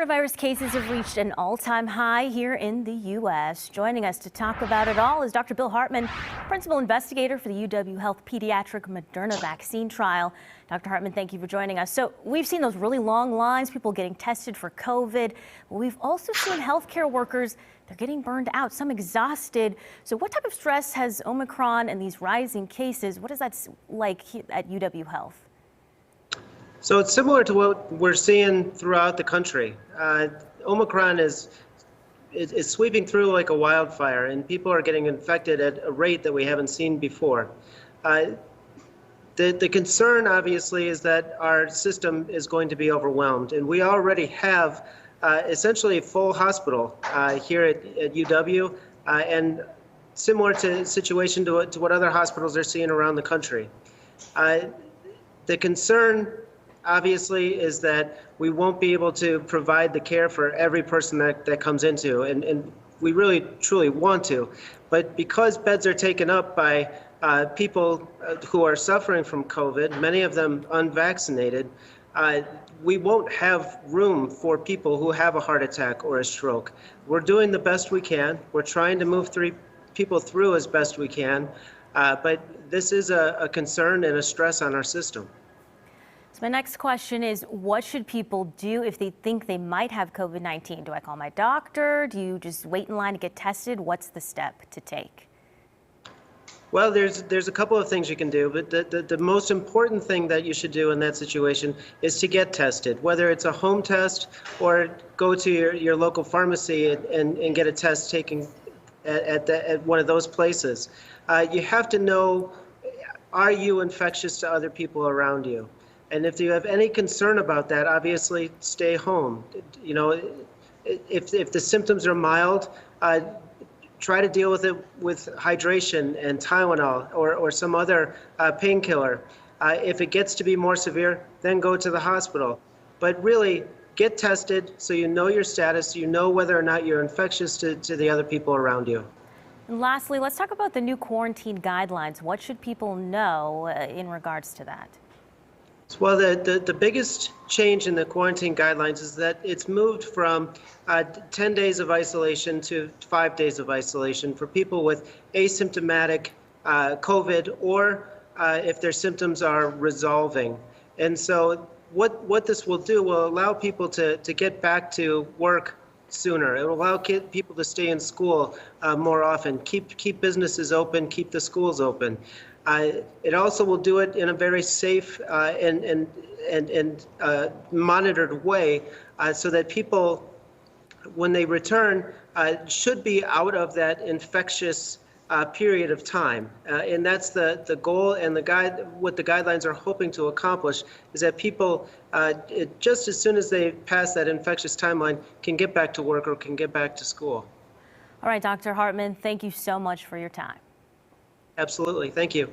Coronavirus cases have reached an all-time high here in the U.S. Joining us to talk about it all is Dr. Bill Hartman, principal investigator for the UW Health Pediatric Moderna vaccine trial. Dr. Hartman, thank you for joining us. So we've seen those really long lines, people getting tested for COVID. We've also seen healthcare workers, they're getting burned out, some exhausted. So what type of stress has Omicron and these rising cases, what is that like at UW Health? So it's similar to what we're seeing throughout the country. Omicron is sweeping through like a wildfire, and people are getting infected at a rate that we haven't seen before. The concern, obviously, is that our system is going to be overwhelmed, and we already have essentially a full hospital here at UW, and similar to situation to what other hospitals are seeing around the country. The concern, obviously, is that we won't be able to provide the care for every person that comes into, and we really truly want to. But because beds are taken up by people who are suffering from COVID, many of them unvaccinated, we won't have room for people who have a heart attack or a stroke. We're doing the best we can. We're trying to move people through as best we can, but this is a concern and a stress on our system. So my next question is, what should people do if they think they might have COVID-19? Do I call my doctor? Do you just wait in line to get tested? What's the step to take? Well, there's a couple of things you can do, but the most important thing that you should do in that situation is to get tested, whether it's a home test or go to your local pharmacy and get a test taken at one of those places. You have to know, are you infectious to other people around you? And if you have any concern about that, obviously stay home. You know, if the symptoms are mild, try to deal with it with hydration and Tylenol or some other painkiller. If it gets to be more severe, then go to the hospital. But really, get tested so you know your status, you know whether or not you're infectious to the other people around you. And lastly, let's talk about the new quarantine guidelines. What should people know in regards to that? Well, the biggest change in the quarantine guidelines is that it's moved from 10 days of isolation to 5 days of isolation for people with asymptomatic COVID or if their symptoms are resolving. And so what this will do will allow people to get back to work sooner. It will allow people to stay in school more often, keep businesses open, keep the schools open. It also will do it in a very safe and monitored way so that people, when they return, should be out of that infectious period of time. And that's the goal, and what the guidelines are hoping to accomplish is that people, just as soon as they pass that infectious timeline, can get back to work or can get back to school. All right, Dr. Hartman, thank you so much for your time. Absolutely. Thank you.